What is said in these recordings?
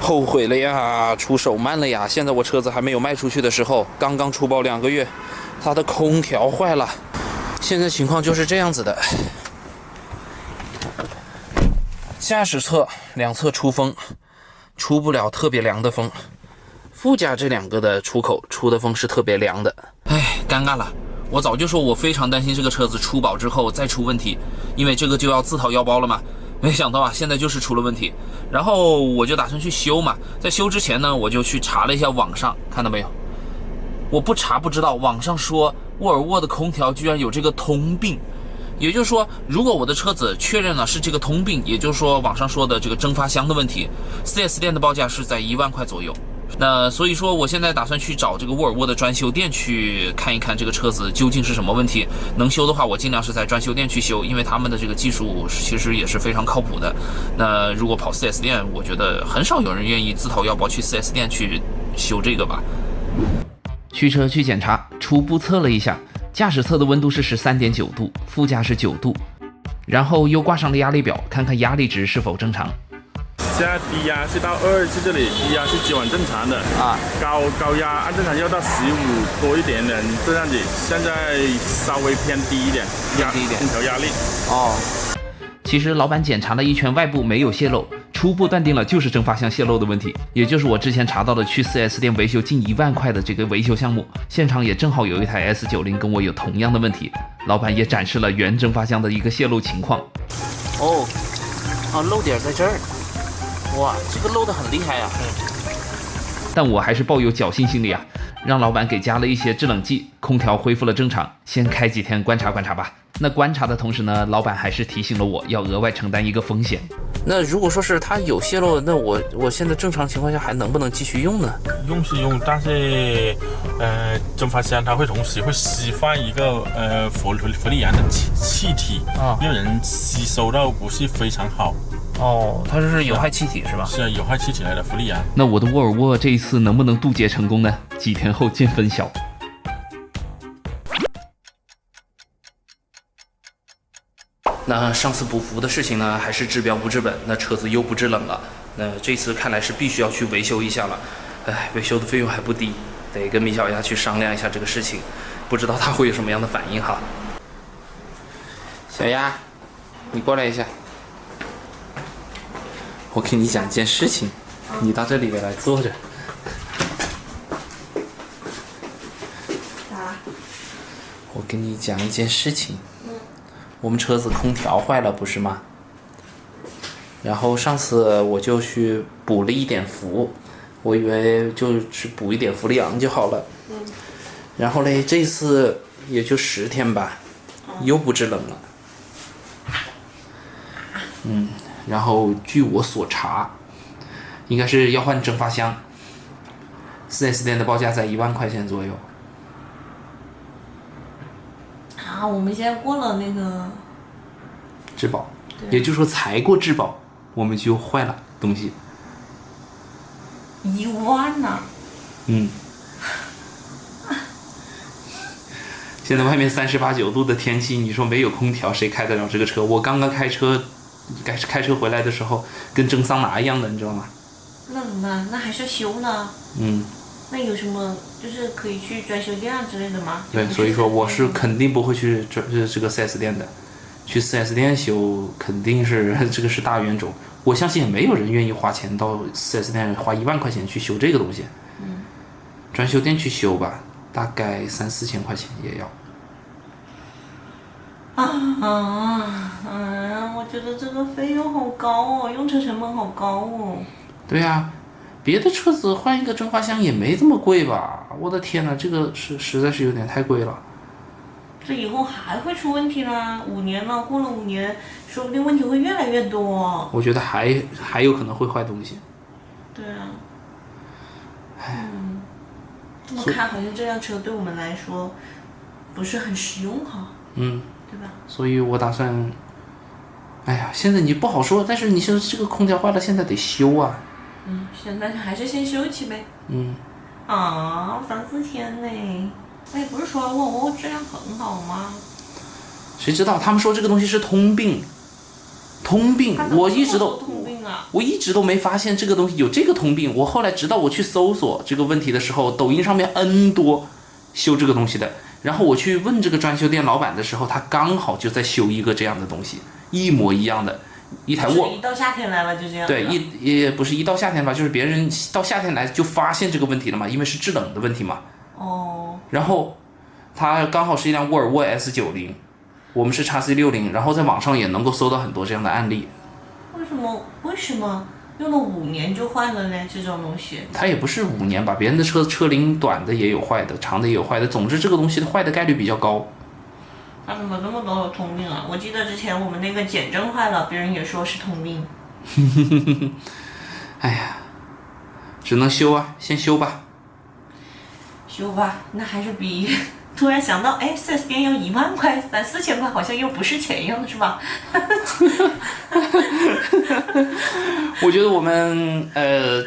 后悔了呀，出手慢了呀！现在我车子还没有卖出去的时候，刚刚出保2个月，它的空调坏了。现在情况就是这样子的，驾驶侧两侧出风，出不了特别凉的风，副驾这2个的出口出的风是特别凉的。哎，尴尬了。我早就说我非常担心这个车子出保之后再出问题，因为这个就要自掏腰包了嘛。没想到啊，现在就是出了问题，然后我就打算去修嘛。在修之前呢，我就去查了一下网上，看到没有？我不查不知道，网上说沃尔沃的空调居然有这个通病，也就是说，如果我的车子确认了是这个通病，也就是说网上说的这个蒸发箱的问题 ，4S 店的报价是在1万块左右。那所以说，我现在打算去找这个沃尔沃的专修店去看一看这个车子究竟是什么问题。能修的话，我尽量是在专修店去修，因为他们的这个技术其实也是非常靠谱的。那如果跑 4S 店，我觉得很少有人愿意自掏腰包去 4S 店去修这个吧。驱车去检查，初步测了一下，驾驶侧的温度是13.9度，副驾是9度，然后又挂上了压力表，看看压力值是否正常。现在低压是到227这里，低压是基本正常的啊。高压按正常要到15多一点点这样子，现在稍微偏低一点，空调压力。哦，其实老板检查了一圈，外部没有泄漏，初步断定了就是蒸发箱泄漏的问题，也就是我之前查到的去 4S 店维修近1万块的这个维修项目，现场也正好有一台 S90跟我有同样的问题，老板也展示了原蒸发箱的一个泄漏情况。漏点在这儿。哇，这个漏得很厉害啊！但我还是抱有侥幸心理啊，让老板给加了一些制冷剂，空调恢复了正常，先开几天观察观察吧。那观察的同时呢，老板还是提醒了我要额外承担一个风险。那如果说是它有泄漏，那我现在正常情况下还能不能继续用呢？用是用，但是蒸发箱它会同时会释放一个氟利昂的气体，让人吸收到不是非常好。哦，它是有害气体是吧？是啊，有害气体来的氟利昂。那我的沃尔沃这一次能不能渡劫成功呢？几天后见分晓。那上次补氟的事情呢，还是治标不治本，那车子又不制冷了。那这次看来是必须要去维修一下了。哎，维修的费用还不低，得跟米小丫去商量一下这个事情，不知道他会有什么样的反应哈。小丫，你过来一下。我跟你讲一件事情，你到这里来坐着。咋？我跟你讲一件事情。我们车子空调坏了，不是吗？然后上次我就去补了一点氟，我以为就是补一点氟利昂就好了。然后嘞，这次也就10天吧，又不制冷了。然后据我所查，应该是要换蒸发箱。4S 店的报价在1万块钱左右。啊，我们现在过了那个质保，也就是说才过质保，我们就坏了东西。1万呐！现在外面38、9度的天气，你说没有空调，谁开得了这个车？我刚刚开车回来的时候，跟蒸桑拿一样的，你知道吗？那怎么办？那还是修呢。那有什么就是可以去专修店啊之类的吗？对，所以说我是肯定不会去这个 4S 店的，去 4S 店修肯定是这个是大冤种。我相信也没有人愿意花钱到 4S 店花1万块钱去修这个东西。专修店去修吧，大概3、4千块钱也要。我觉得这个费用好高哦，用车成本好高哦。对呀，别的车子换一个蒸发箱也没这么贵吧？我的天哪，这个实在是有点太贵了。这以后还会出问题啦！5年了，过了5年，说不定问题会越来越多。我觉得还有可能会坏东西。对啊。这么看，好像这辆车对我们来说不是很实用哈。对吧？所以我打算，哎呀，现在你不好说，但是你说这个空调坏了，现在得修啊。现在还是先修起呗。3、4天呢？哎，不是说沃尔沃质量很好吗？谁知道？他们说这个东西是通病，我一直都通病呢？啊！我一直都没发现这个东西有这个通病。我后来直到我去搜索这个问题的时候，抖音上面 N 多修这个东西的。然后我去问这个专修店老板的时候，他刚好就在修一个这样的东西，一模一样的。一台沃，一到夏天来了就这样。对，也不是一到夏天吧，就是别人到夏天来就发现这个问题了嘛，因为是制冷的问题嘛。哦。然后它刚好是一辆沃尔沃 S90，我们是 XC60，然后在网上也能够搜到很多这样的案例。为什么用了5年就坏了呢？这种东西。它也不是5年吧，别人的车龄短的也有坏的，长的也有坏的，总之这个东西坏的概率比较高。它怎么这么多通病啊？我记得之前我们那个减震坏了，别人也说是通病。哎呀，只能修啊，先修吧。修吧，那还是比突然想到，哎，4S店要1万块，3、4千块，好像又不是钱一样的，是吧？我觉得我们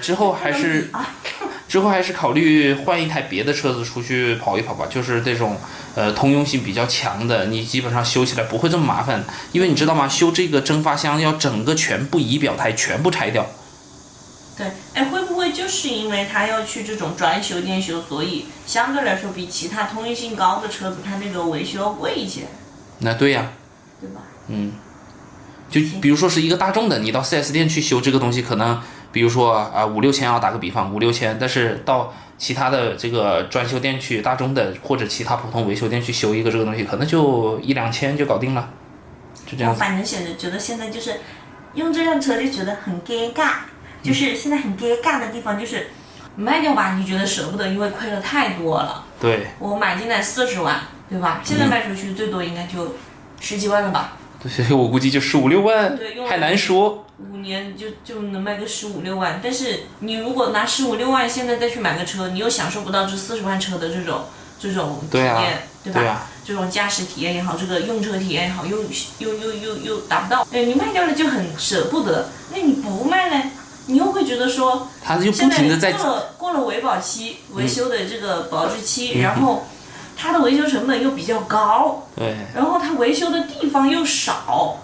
之后还是考虑换一台别的车子出去跑一跑吧，就是这种通用性比较强的，你基本上修起来不会这么麻烦，因为你知道吗？修这个蒸发箱要整个全部仪表台全部拆掉。对，哎，会不会就是因为他要去这种专修店修，所以相对来说比其他通用性高的车子，它那个维修要贵一些？那对呀。对吧？嗯。就比如说是一个大众的，你到 4S 店去修这个东西，可能比如说5、6千啊，打个比方5、6千，但是到其他的这个专修店去，大众的或者其他普通维修店去修一个这个东西，可能就1、2千就搞定了，就这样。我反正觉得现在就是用这辆车就觉得很尴尬，就是现在很尴尬的地方就是卖掉吧，你觉得舍不得，因为亏了太多了。对。我买进来40万，对吧？现在卖出去最多应该就10几万了吧。对，我估计就15、6万，还难说。5年就能卖个15、6万，但是你如果拿15、6万现在再去买个车，你又享受不到这40万车的这种体验，对吧？对啊。这种驾驶体验也好，这个用车体验也好，又达不到。你卖掉了就很舍不得，那你不卖呢？你又会觉得说，它就不停的在过了维保期、维修的这个保质期，然后它的维修成本又比较高，对，然后它维修的地方又少，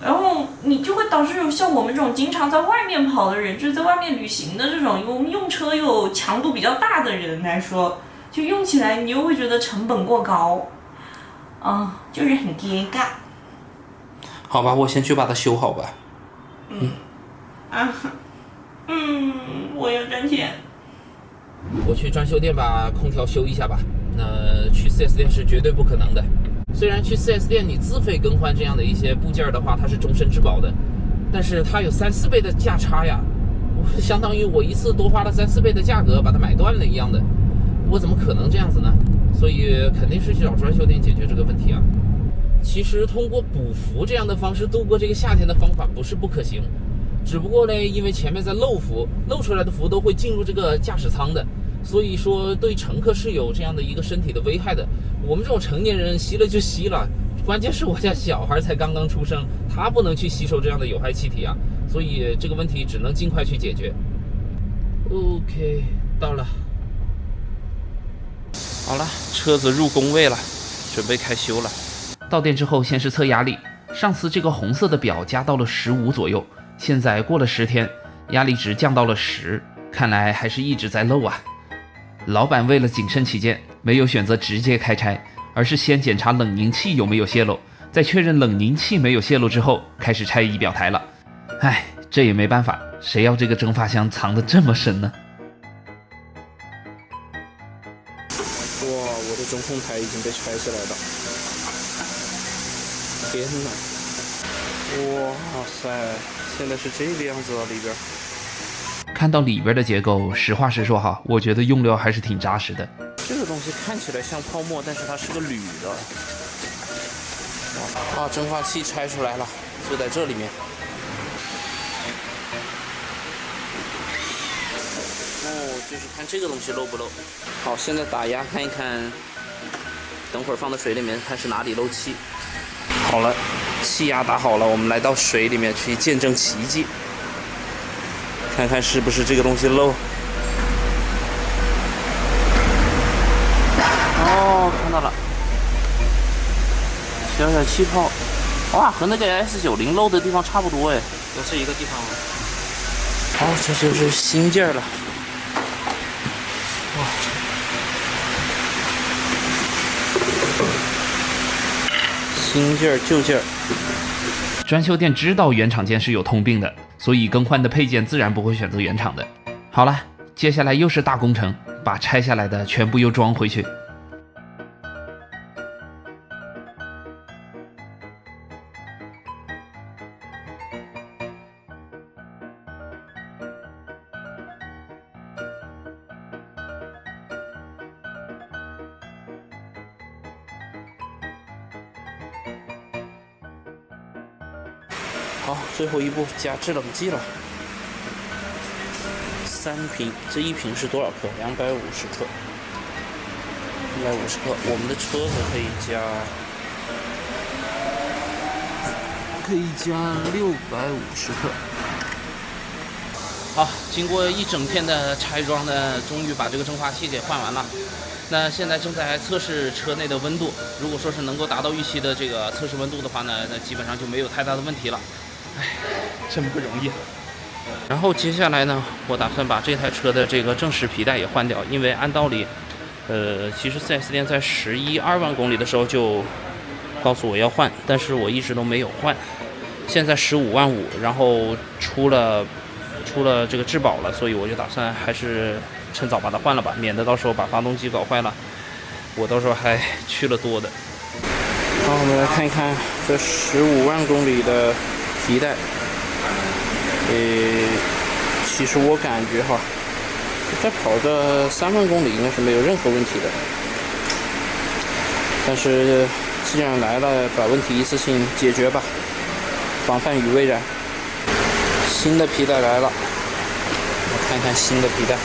然后你就会导致像我们这种经常在外面跑的人，就是在外面旅行的这种，我们用车又强度比较大的人来说，就用起来你又会觉得成本过高，就是很尴尬。好吧，我先去把它修好吧。我要赚钱。我去专修店把空调修一下吧。那去 4S 店是绝对不可能的。虽然去 4S 店你自费更换这样的一些部件的话，它是终身质保的，但是它有3、4倍的价差呀，相当于我一次多花了3、4倍的价格把它买断了一样的，我怎么可能这样子呢？所以肯定是去找专修店解决这个问题啊。其实通过补氟这样的方式度过这个夏天的方法不是不可行，只不过呢，因为前面在漏氟，漏出来的氟都会进入这个驾驶舱的，所以说对乘客是有这样的一个身体的危害的。我们这种成年人吸了就吸了，关键是我家小孩才刚刚出生，他不能去吸收这样的有害气体啊，所以这个问题只能尽快去解决。OK， 到了。好了，车子入工位了，准备开修了。到店之后先是测压力，上次这个红色的表加到了15左右，现在过了10天，压力值降到了10，看来还是一直在漏啊。老板为了谨慎起见，没有选择直接开拆，而是先检查冷凝器有没有泄漏，在确认冷凝器没有泄漏之后，开始拆仪表台了。唉，这也没办法，谁要这个蒸发箱藏得这么深呢？哇，我的中控台已经被拆下来了！天哪！哇塞，现在是这个样子了，里边。看到里边的结构，实话实说哈，我觉得用料还是挺扎实的。这个东西看起来像泡沫，但是它是个铝的。啊，蒸发器拆出来了，就在这里面。就是看这个东西漏不漏。好，现在打压看一看，等会儿放到水里面看是哪里漏气。好了，气压打好了，我们来到水里面去见证奇迹，看看是不是这个东西漏。哦，看到了，小小气泡，哇，和那个 S90漏的地方差不多哎。都是一个地方。好，这就是新件了。哇！新件旧件。装修店知道原厂件是有通病的，所以更换的配件自然不会选择原厂的。好了，接下来又是大工程，把拆下来的全部又装回去。好，最后一步加制冷剂了，3瓶，这一瓶是多少克？250克，250克。我们的车子可以加650克。好，经过一整天的拆装呢，终于把这个蒸发器给换完了。那现在正在测试车内的温度，如果说是能够达到预期的这个测试温度的话呢，那基本上就没有太大的问题了。哎，真不容易。然后接下来呢，我打算把这台车的这个正时皮带也换掉，因为按道理，其实 4S 店在11、2万公里的时候就告诉我要换，但是我一直都没有换。现在15万5，然后出了这个质保了，所以我就打算还是趁早把它换了吧，免得到时候把发动机搞坏了，我到时候还去了多的。好，我们来看一看这15万公里的皮带，其实我感觉哈，再跑个3万公里应该是没有任何问题的。但是既然来了，把问题一次性解决吧，防范于未然。新的皮带来了，我看看新的皮带。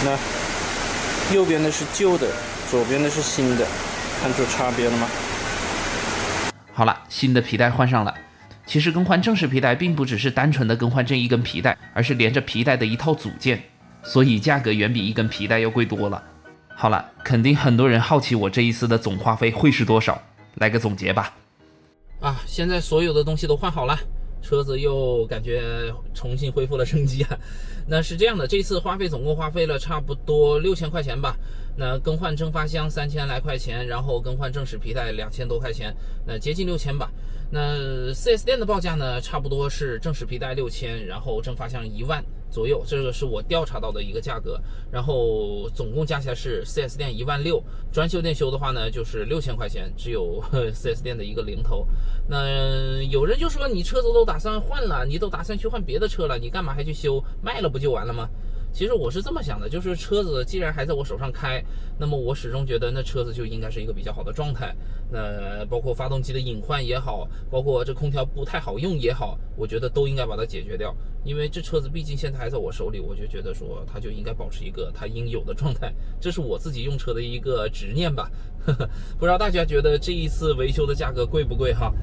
那右边的是旧的，左边的是新的，看出差别了吗？好了，新的皮带换上了。其实更换正时皮带并不只是单纯的更换这一根皮带，而是连着皮带的一套组件，所以价格远比一根皮带要贵多了。好了，肯定很多人好奇我这一次的总花费会是多少，来个总结吧。现在所有的东西都换好了，车子又感觉重新恢复了生机啊。那是这样的，这次总共花费了差不多6000块钱吧。那更换蒸发箱3000来块钱，然后更换正时皮带2000多块钱，那接近6000吧。那 4S 店的报价呢，差不多是正时皮带6000，然后蒸发箱1万左右，这个是我调查到的一个价格。然后总共加起来是 4S 店16000，专修店修的话呢就是6000块钱，只有 4S 店的一个零头。那有人就说，你车子都打算换了，你都打算去换别的车了，你干嘛还去修？卖了不就完了吗？其实我是这么想的，就是车子既然还在我手上开，那么我始终觉得那车子就应该是一个比较好的状态。那包括发动机的隐患也好，包括这空调不太好用也好，我觉得都应该把它解决掉。因为这车子毕竟现在还在我手里，我就觉得说它就应该保持一个它应有的状态，这是我自己用车的一个执念吧。不知道大家觉得这一次维修的价格贵不贵哈？